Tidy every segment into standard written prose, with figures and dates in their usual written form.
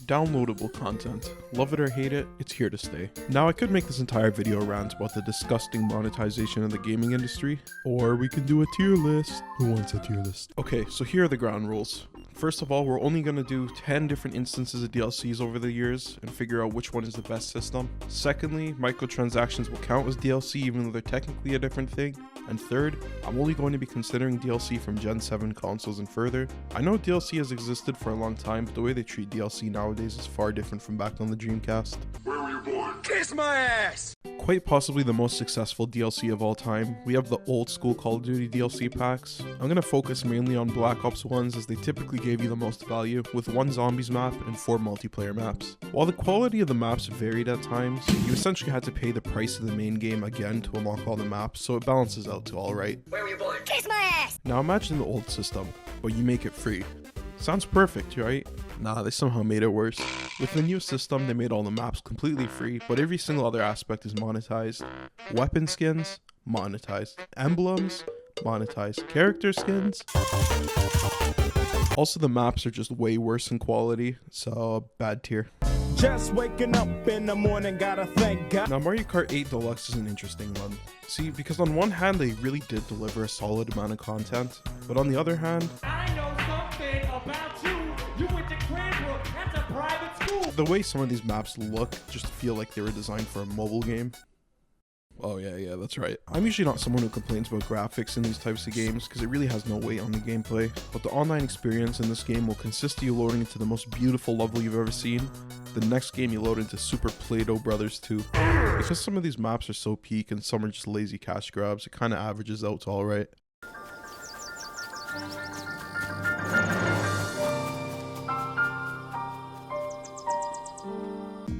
downloadable content. Love it or hate it, it's here to stay. Now I could make this entire video rant about the disgusting monetization of the gaming industry, or we can do a tier list. Who wants a tier list? Okay, so here are the ground rules. First of all, we're only going to do 10 different instances of DLCs over the years and figure out which one is the best system. Secondly, microtransactions will count as DLC even though they're technically a different thing. And third, I'm only going to be considering DLC from Gen 7 consoles and further. I know DLC has existed for a long time, but the way they treat DLC nowadays is far different from back on the Dreamcast. Where were you born? Kiss my ass! Quite possibly the most successful DLC of all time, we have the old school Call of Duty DLC packs. I'm going to focus mainly on Black Ops 1s as they typically gave you the most value, with 1 zombies map and 4 multiplayer maps. While the quality of the maps varied at times, you essentially had to pay the price of the main game again to unlock all the maps, so it balances out to alright. Where were you born? Kiss my ass! Now imagine the old system, but you make it free. Sounds perfect, right? Nah, they somehow made it worse. With the new system, they made all the maps completely free, but every single other aspect is monetized. Weapon skins, monetized. Emblems, monetized. Character skins. Also, the maps are just way worse in quality, so bad tier. Just waking up in the morning, gotta thank God. Now, Mario Kart 8 Deluxe is an interesting one. See, because on one hand, they really did deliver a solid amount of content, but on the other hand, I know something about you. You went to Cranbrook. That's a private school. the way some of these maps look just feel like they were designed for a mobile game. Oh yeah, that's right. I'm usually not someone who complains about graphics in these types of games because it really has no weight on the gameplay, but the online experience in this game will consist of you loading into the most beautiful level you've ever seen. The next game you load into Super Play-Doh Brothers 2. Because some of these maps are so peak and some are just lazy cash grabs, it kind of averages out to alright.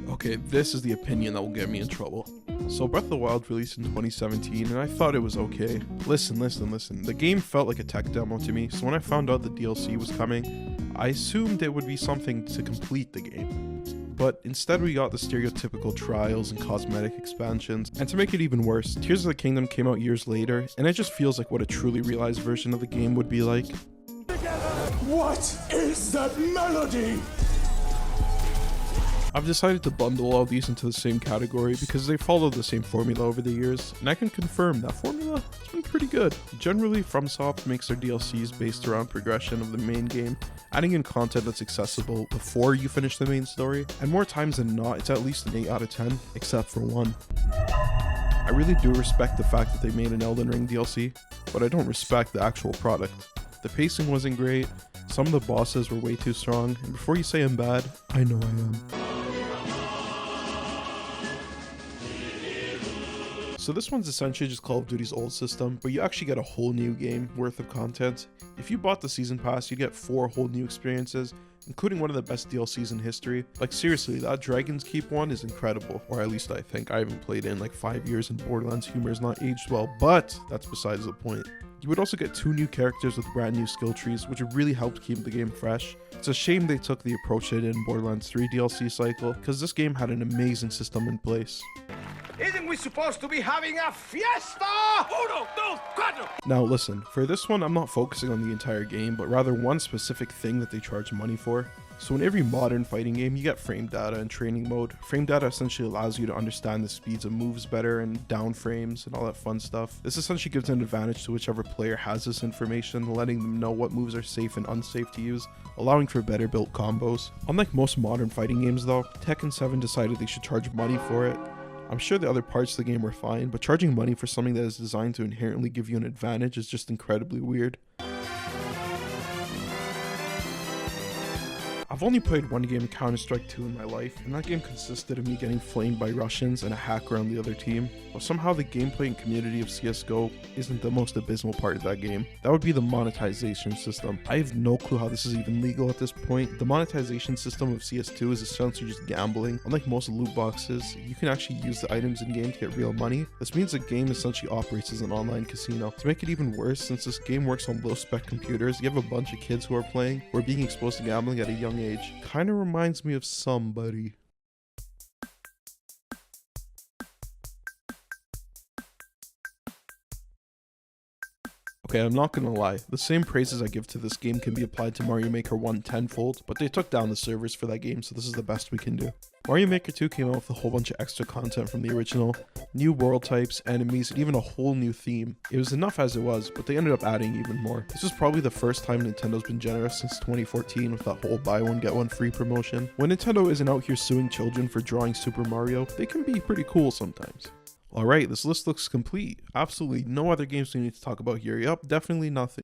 Okay, this is the opinion that will get me in trouble. So Breath of the Wild released in 2017 and I thought it was okay. Listen. The game felt like a tech demo to me, so when I found out the DLC was coming, I assumed it would be something to complete the game. But instead we got the stereotypical trials and cosmetic expansions, and to make it even worse, Tears of the Kingdom came out years later, and it just feels like what a truly realized version of the game would be like. What is that melody? I've decided to bundle all these into the same category because they follow the same formula over the years, and I can confirm that formula has been pretty good. Generally, FromSoft makes their DLCs based around progression of the main game, adding in content that's accessible before you finish the main story, and more times than not, it's at least an 8 out of 10, except for one. I really do respect the fact that they made an Elden Ring DLC, but I don't respect the actual product. The pacing wasn't great, some of the bosses were way too strong, and before you say I'm bad, I know I am. So this one's essentially just Call of Duty's old system, but you actually get a whole new game worth of content. If you bought the season pass, you get 4 whole new experiences, including one of the best DLCs in history. Like seriously, that Dragon's Keep one is incredible, or at least I think. I haven't played it in like 5 years and Borderlands humor is not aged well, but that's besides the point. You would also get 2 new characters with brand new skill trees, which would really help keep the game fresh. It's a shame they took the approach they did in Borderlands 3 DLC cycle, because this game had an amazing system in place. Isn't we supposed to be having a fiesta? Uno, dos, cuatro! Now listen, for this one I'm not focusing on the entire game, but rather one specific thing that they charge money for. So in every modern fighting game you get frame data and training mode. Frame data essentially allows you to understand the speeds of moves better and down frames and all that fun stuff. This essentially gives an advantage to whichever player has this information, letting them know what moves are safe and unsafe to use, allowing for better built combos. Unlike most modern fighting games though, Tekken 7 decided they should charge money for it. I'm sure the other parts of the game were fine, but charging money for something that is designed to inherently give you an advantage is just incredibly weird. I've only played one game of Counter-Strike 2 in my life, and that game consisted of me getting flamed by Russians and a hacker on the other team, but somehow the gameplay and community of CSGO isn't the most abysmal part of that game. That would be the monetization system. I have no clue how this is even legal at this point. The monetization system of CS2 is essentially just gambling. Unlike most loot boxes, you can actually use the items in game to get real money. This means the game essentially operates as an online casino. To make it even worse, since this game works on low-spec computers, you have a bunch of kids who are playing, who are being exposed to gambling at a young age. Kinda reminds me of somebody. Okay, I'm not gonna lie, the same praises I give to this game can be applied to Mario Maker 1 tenfold, but they took down the servers for that game, so this is the best we can do. Mario Maker 2 came out with a whole bunch of extra content from the original, new world types, enemies, and even a whole new theme. It was enough as it was, but they ended up adding even more. This is probably the first time Nintendo's been generous since 2014 with that whole buy one get one free promotion. When Nintendo isn't out here suing children for drawing Super Mario, they can be pretty cool sometimes. Alright, this list looks complete. Absolutely no other games we need to talk about here. Yup, definitely nothing.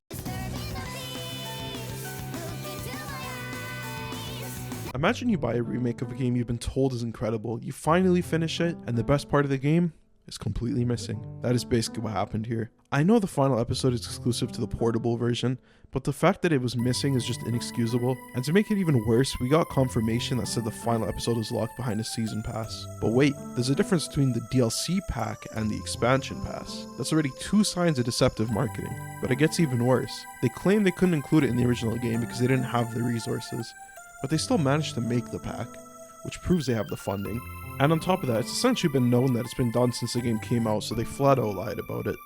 Imagine you buy a remake of a game you've been told is incredible, you finally finish it, and the best part of the game is completely missing. That is basically what happened here. I know the final episode is exclusive to the portable version, but the fact that it was missing is just inexcusable. And to make it even worse, we got confirmation that said the final episode is locked behind a season pass. But wait, there's a difference between the DLC pack and the expansion pass. That's already 2 signs of deceptive marketing. But it gets even worse. They claim they couldn't include it in the original game because they didn't have the resources, but they still managed to make the pack, which proves they have the funding. And on top of that, it's essentially been known that it's been done since the game came out, so they flat out lied about it.